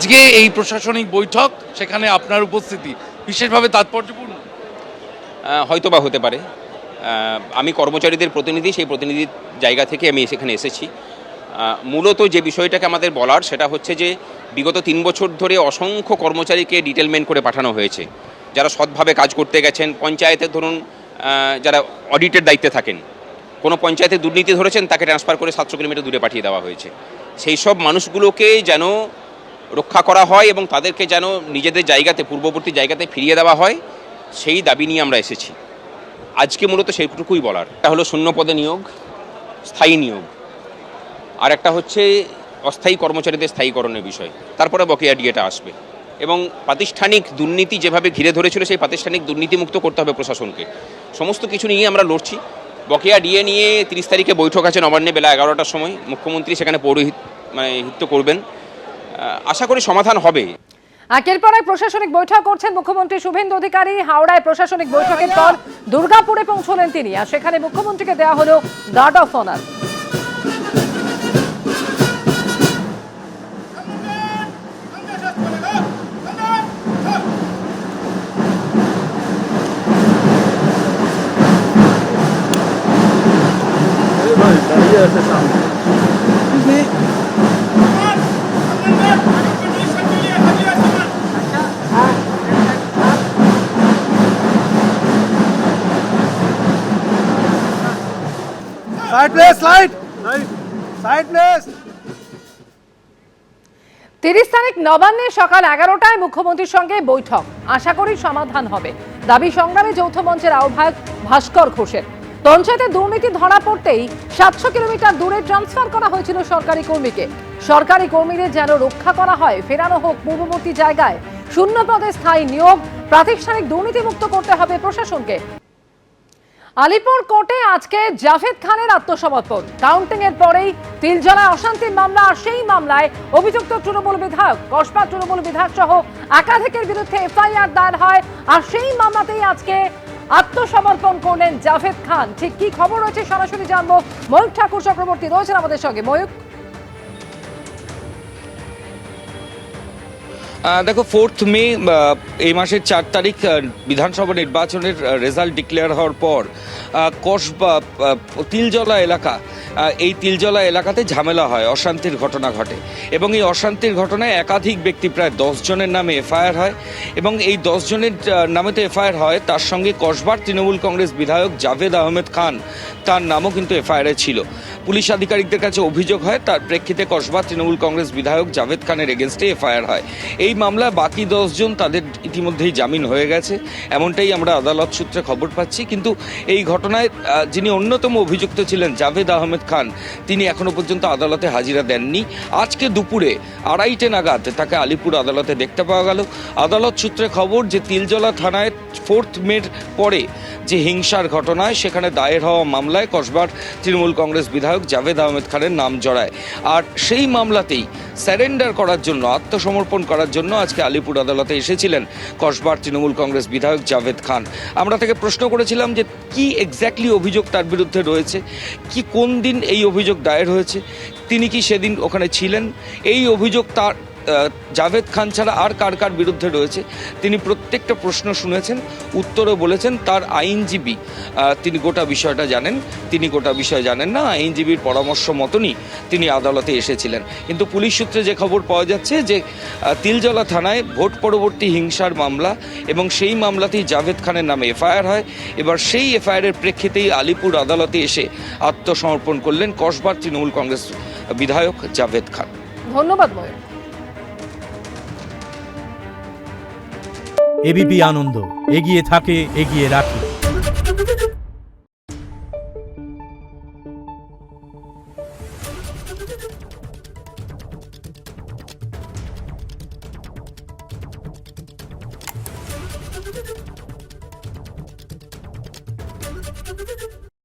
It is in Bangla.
আজকে এই প্রশাসনিক বৈঠক, সেখানে আপনার উপস্থিতি বিশেষভাবে তাৎপর্যপূর্ণ। হয়তো বা হতে পারে। আমি কর্মচারীদের প্রতিনিধি, সেই প্রতিনিধির জায়গা থেকে আমি সেখানে এসেছি। মূলত যে বিষয়টাকে আমাদের বলার সেটা হচ্ছে যে বিগত 3 বছর ধরে অসংখ্য কর্মচারীকে ডিটেলমেন্ট করে পাঠানো হয়েছে, যারা সৎভাবে কাজ করতে গেছেন। পঞ্চায়েতের ধরুন যারা অডিটের দায়িত্বে থাকেন, কোনো পঞ্চায়েতে দুর্নীতি ধরেছেন, তাকে ট্রান্সফার করে 700 কিলোমিটার দূরে পাঠিয়ে দেওয়া হয়েছে। সেই সব মানুষগুলোকে যেন রক্ষা করা হয় এবং তাদেরকে যেন নিজেদের জায়গাতে, পূর্ববর্তী জায়গাতে ফিরিয়ে দেওয়া হয়, সেই দাবি নিয়ে আমরা এসেছি। আজকে মূলত সেইটুকুই বলার। একটা হলো শূন্য পদে নিয়োগ, স্থায়ী নিয়োগ, আর একটা হচ্ছে অস্থায়ী কর্মচারীদের স্থায়ীকরণের বিষয়। তারপরে বকেয়া ডিএটা আসবে এবং প্রাতিষ্ঠানিক দুর্নীতি যেভাবে ঘিরে ধরেছিল, সেই প্রাতিষ্ঠানিক দুর্নীতিমুক্ত করতে হবে প্রশাসনকে। সমস্ত কিছু নিয়ে আমরা লড়ছি। বকেয়া ডিএ নিয়ে 30 তারিখে বৈঠক আছে নবান্নে বেলা 11টার সময়। মুখ্যমন্ত্রী সেখানে পৌরোহিত্য করবেন। আশা করি সমাধান হবে। একের পর এক প্রশাসনিক বৈঠক করছেন মুখ্যমন্ত্রী শুভেন্দু অধিকারী। হাওড়ায় প্রশাসনিক বৈঠকের পর দুর্গাপুরে পৌঁছলেন তিনি, আর সেখানে মুখ্যমন্ত্রীকে দেওয়া হলো guard of honour. Side please, side. Side please. 30 তারিখ নবান্নে সকাল 11টায় মুখ্যমন্ত্রীর সঙ্গে বৈঠক। আশা করি সমাধান হবে, দাবি সংগ্রামী যৌথ মঞ্চের আহ্বায়ক ভাস্কর ঘোষের। পঞ্চায়েতে দুর্নীতি ধরা পড়তেই 700 কিলোমিটার দূরে ট্রান্সফার করা হয়েছিল সরকারি কর্মীকে। সরকারি কর্মীদের যেন রক্ষা করা হয়, ফেরানো হোক পূর্ববর্তী জায়গায়। শূন্য পদে স্থায়ী নিয়োগ, প্রাতিষ্ঠানিক দুর্নীতিমুক্ত করতে হবে প্রশাসনকে। আলিপুর কোর্টে আজকে জাভেদ খানের আত্মসমর্পণ। কাউন্টিং এর পরেই তিলজলায় অশান্তির মামলা, আর সেই মামলায় অভিযুক্ত তৃণমূল বিধায়ক, কসবা তৃণমূল বিধায়ক সহ একাধিকের বিরুদ্ধে এফআইআর দায়ের হয়, আর সেই মামলাতেই আজকে আত্মসমর্পণ করলেন জাভেদ খান। ঠিক কি খবর রয়েছে সরাসরি জানবো। ময়ূক ঠাকুর চক্রবর্তী রয়েছেন আমাদের সঙ্গে। ময়ূক, দেখো, 4 মে এই মাসের 4 তারিখ বিধানসভা নির্বাচনের রেজাল্ট ডিক্লেয়ার হওয়ার পর কসবা তিলজলা এলাকা, এই তিলজলা এলাকাতে ঝামেলা হয়, অশান্তির ঘটনা ঘটে এবং এই অশান্তির ঘটনায় একাধিক ব্যক্তি, প্রায় 10 জনের নামে এফআইআর হয় এবং এই 10 জনের নামে তো এফআইআর হয়, তার সঙ্গে কসবার তৃণমূল কংগ্রেস বিধায়ক জাভেদ আহমেদ খান, তার নামও কিন্তু এফআইআরে ছিল। পুলিশ আধিকারিকদের কাছে অভিযোগ হয়, তার প্রেক্ষিতে কসবা তৃণমূল কংগ্রেস বিধায়ক জাভেদ খানের এগেনস্টে এফআইআর হয়। এই মামলায় বাকি 10 জন, তাদের ইতিমধ্যেই জামিন হয়ে গেছে, এমনটাই আমরা আদালত সূত্রে খবর পাচ্ছি। কিন্তু এই ঘটনায় যিনি অন্যতম অভিযুক্ত ছিলেন জাভেদ আহমেদ খান, তিনি এখনো পর্যন্ত আদালতে হাজিরা দেননি। আজকে দুপুরে 2:30 নাগাদ তাকে আলিপুর আদালতে দেখতে পাওয়া গেল। আদালত সূত্রে খবর যে তিলজলা থানায় 4 মের পরে যে হিংসার ঘটনায়, সেখানে দায়ের হওয়া মামলায় কসবার তৃণমূল কংগ্রেস বিধায়ক জাভেদ আহমেদ খানের নাম জড়ায়, আর সেই মামলাতেই স্যারেন্ডার করার জন্য, আত্মসমর্পণ করার জন্য আজকে আলিপুর আদালতে এসেছিলেন কসবার তৃণমূল কংগ্রেস বিধায়ক জাভেদ খান। আমরা তাকে প্রশ্ন করেছিলাম যে কি এক্স্যাক্টলি অভিযোগ তার বিরুদ্ধে রয়েছে, কি কোন দিন এই অভিযোগ দায়ের হয়েছে, তিনি কি সেদিন ওখানে ছিলেন, এই অভিযোগ তার জাভেদ খান ছাড়া আর কার কার বিরুদ্ধে রয়েছে। তিনি প্রত্যেকটা প্রশ্ন শুনেছেন, উত্তরও বলেছেন। তার আইনজীবী তিনি গোটা বিষয়টা জানেন, তিনি গোটা বিষয় জানেন না, আইনজীবীর পরামর্শ মতনই তিনি আদালতে এসেছিলেন। কিন্তু পুলিশ সূত্রে যে খবর পাওয়া যাচ্ছে যে তিলজলা থানায় ভোট পরবর্তী হিংসার মামলা এবং সেই মামলাতেই জাভেদ খানের নামে এফআইআর হয়। এবার সেই এফআইআরের প্রেক্ষিতেই আলিপুর আদালতে এসে আত্মসমর্পণ করলেন কসবার তৃণমূল কংগ্রেস বিধায়ক জাভেদ খান। ধন্যবাদ ময়ূক। এবিপি আনন্দ, এগিয়ে থাকে, এগিয়ে রাখে।